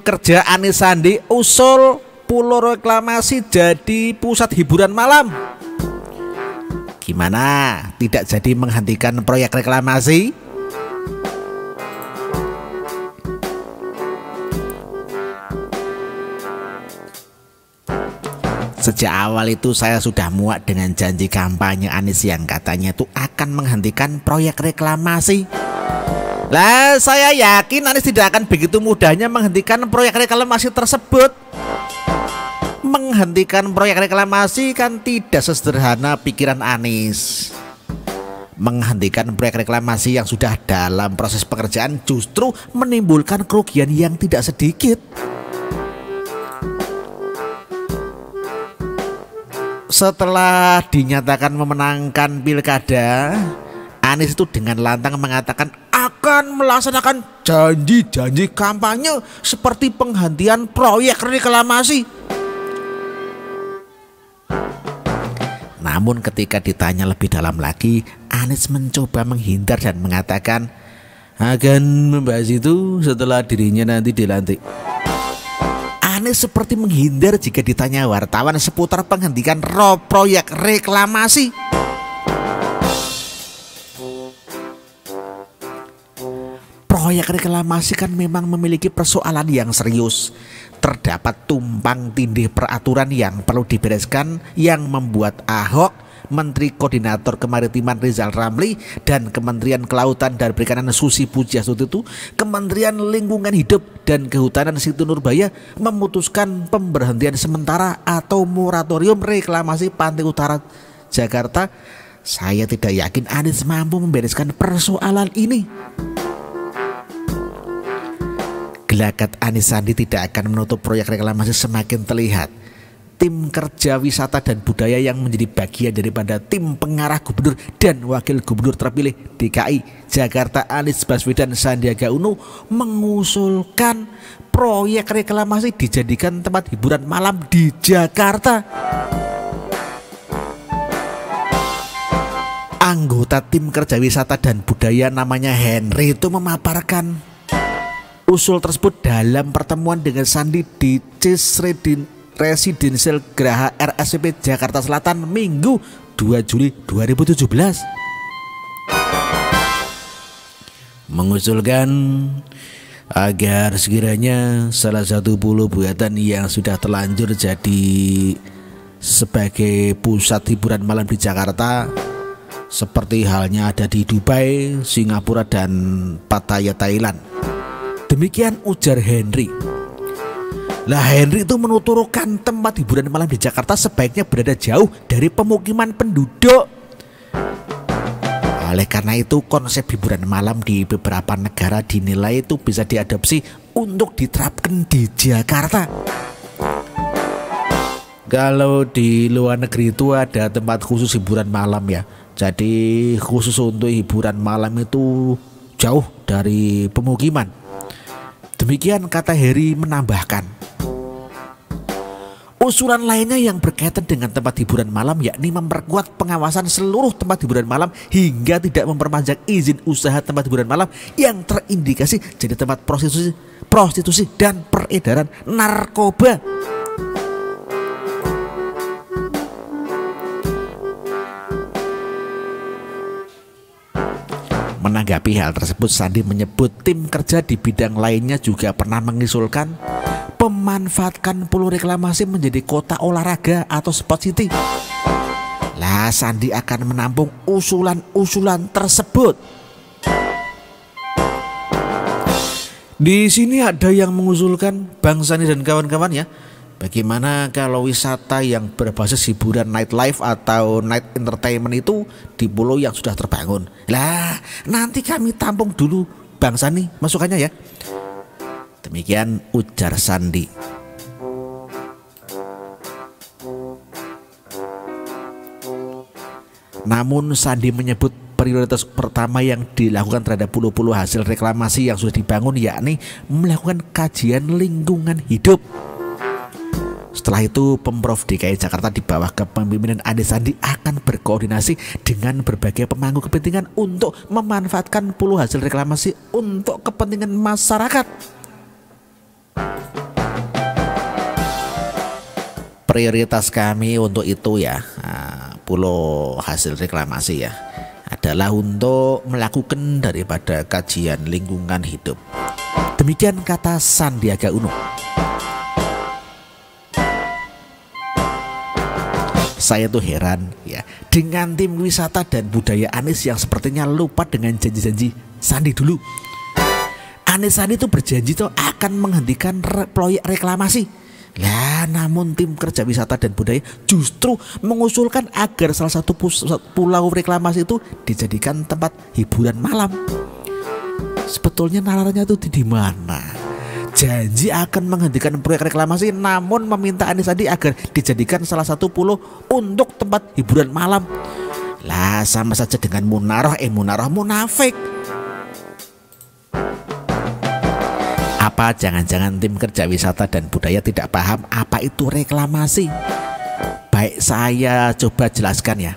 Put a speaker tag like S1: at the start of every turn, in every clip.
S1: kerja Anies Sandi usul Pulau Reklamasi jadi pusat hiburan malam. Gimana? Tidak jadi menghentikan proyek reklamasi? Sejak awal itu saya sudah muak dengan janji kampanye Anies yang katanya itu akan menghentikan proyek reklamasi. Lah, saya yakin Anies tidak akan begitu mudahnya menghentikan proyek reklamasi tersebut. Menghentikan proyek reklamasi kan tidak sesederhana pikiran Anies. Menghentikan proyek reklamasi yang sudah dalam proses pekerjaan justru menimbulkan kerugian yang tidak sedikit. Setelah dinyatakan memenangkan pilkada, Anies itu dengan lantang mengatakan akan melaksanakan janji-janji kampanye seperti penghentian proyek reklamasi. Namun ketika ditanya lebih dalam lagi, Anies mencoba menghindar dan mengatakan akan membahas itu setelah dirinya nanti dilantik. Anies seperti menghindar jika ditanya wartawan seputar penghentian proyek reklamasi. Proyek reklamasi kan memang memiliki persoalan yang serius. Terdapat tumpang tindih peraturan yang perlu dibereskan yang membuat Ahok, Menteri Koordinator Kemaritiman Rizal Ramli, dan Kementerian Kelautan dan Perikanan Susi Pujiastuti itu, Kementerian Lingkungan Hidup dan Kehutanan Siti Nurbaya memutuskan pemberhentian sementara atau moratorium reklamasi Pantai Utara Jakarta. Saya tidak yakin Anies mampu membereskan persoalan ini. Gelagat Anies Sandi tidak akan menutup proyek reklamasi semakin terlihat. Tim kerja wisata dan budaya yang menjadi bagian daripada tim pengarah gubernur dan wakil gubernur terpilih DKI Jakarta Anies Baswedan Sandiaga Uno mengusulkan proyek reklamasi dijadikan tempat hiburan malam di Jakarta. Anggota tim kerja wisata dan budaya namanya Henry itu memaparkan usul tersebut dalam pertemuan dengan Sandi di CIS Residensial Graha RSCP Jakarta Selatan Minggu 2 Juli 2017. Mengusulkan agar sekiranya salah satu pulau buatan yang sudah terlanjur jadi sebagai pusat hiburan malam di Jakarta, seperti halnya ada di Dubai, Singapura, dan Pattaya, Thailand. Demikian ujar Henry. Lah, Henry itu menuturkan tempat hiburan malam di Jakarta sebaiknya berada jauh dari pemukiman penduduk. Oleh karena itu konsep hiburan malam di beberapa negara dinilai itu bisa diadopsi untuk diterapkan di Jakarta. Kalau di luar negeri itu ada tempat khusus hiburan malam ya. Jadi khusus untuk hiburan malam itu jauh dari pemukiman. Demikian kata Heri menambahkan. Usulan lainnya yang berkaitan dengan tempat hiburan malam yakni memperkuat pengawasan seluruh tempat hiburan malam hingga tidak memperpanjang izin usaha tempat hiburan malam yang terindikasi jadi tempat prostitusi dan peredaran narkoba. Menanggapi hal tersebut, Sandi menyebut tim kerja di bidang lainnya juga pernah mengusulkan memanfaatkan pulau reklamasi menjadi kota olahraga atau sport city. Lah, Sandi akan menampung usulan-usulan tersebut. Di sini ada yang mengusulkan, Bang Sandi dan kawan-kawan ya, bagaimana kalau wisata yang berbasis hiburan nightlife atau night entertainment itu di pulau yang sudah terbangun. Lah, nanti kami tampung dulu Bang Sandi masukannya ya. Demikian ujar Sandi. Namun Sandi menyebut prioritas pertama yang dilakukan terhadap pulau-pulau hasil reklamasi yang sudah dibangun yakni melakukan kajian lingkungan hidup. Setelah itu Pemprov DKI Jakarta di bawah kepemimpinan Anies Sandi akan berkoordinasi dengan berbagai pemangku kepentingan untuk memanfaatkan pulau hasil reklamasi untuk kepentingan masyarakat. Prioritas kami untuk itu ya, pulau hasil reklamasi ya, adalah untuk melakukan daripada kajian lingkungan hidup. Demikian kata Sandiaga Uno. Saya tuh heran ya dengan tim wisata dan budaya Anies yang sepertinya lupa dengan janji-janji Sandi dulu. Anies Sandi itu berjanji tuh akan menghentikan proyek reklamasi. Lah, namun tim kerja wisata dan budaya justru mengusulkan agar salah satu pulau reklamasi itu dijadikan tempat hiburan malam. Sebetulnya nalarnya itu di mana? Janji akan menghentikan proyek reklamasi, namun meminta Anies Sandi agar dijadikan salah satu pulau untuk tempat hiburan malam. Lah, sama saja dengan munarah munafik. Apa jangan-jangan tim kerja wisata dan budaya tidak paham apa itu reklamasi? Baik, saya coba jelaskan ya.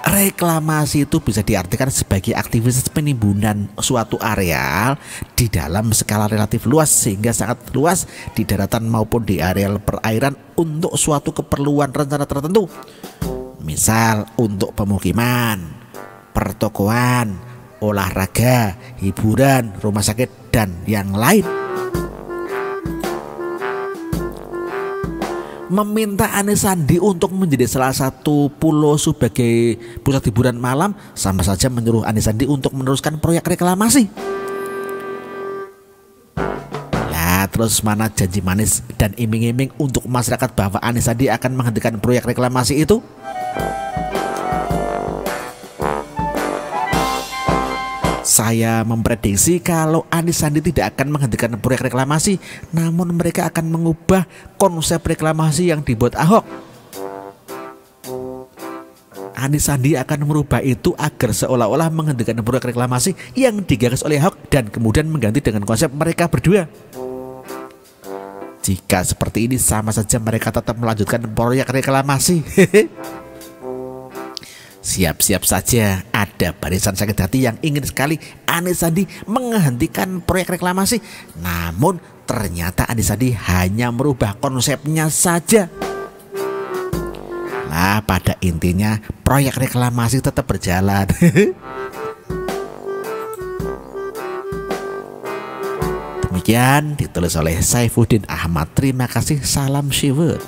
S1: Reklamasi itu bisa diartikan sebagai aktivitas penimbunan suatu areal di dalam skala relatif luas sehingga sangat luas di daratan maupun di areal perairan untuk suatu keperluan rencana tertentu. Misal untuk pemukiman, pertokoan, olahraga, hiburan, rumah sakit, dan yang lain. Meminta Anies Sandi untuk menjadi salah satu pulau sebagai pusat hiburan malam sama saja menyuruh Anies Sandi untuk meneruskan proyek reklamasi. Lah, terus mana janji manis dan iming-iming untuk masyarakat bahwa Anies Sandi akan menghentikan proyek reklamasi itu? Saya memprediksi kalau Anies Sandi tidak akan menghentikan proyek reklamasi, namun mereka akan mengubah konsep reklamasi yang dibuat Ahok. Anies Sandi akan merubah itu agar seolah-olah menghentikan proyek reklamasi yang digagas oleh Ahok dan kemudian mengganti dengan konsep mereka berdua. Jika seperti ini sama saja mereka tetap melanjutkan proyek reklamasi. Siap-siap saja ada barisan sakit hati yang ingin sekali Anies Sandi menghentikan proyek reklamasi. Namun ternyata Anies Sandi hanya merubah konsepnya saja. Nah, pada intinya proyek reklamasi tetap berjalan. Demikian ditulis oleh Saifuddin Ahmad. Terima kasih, salam Siwet.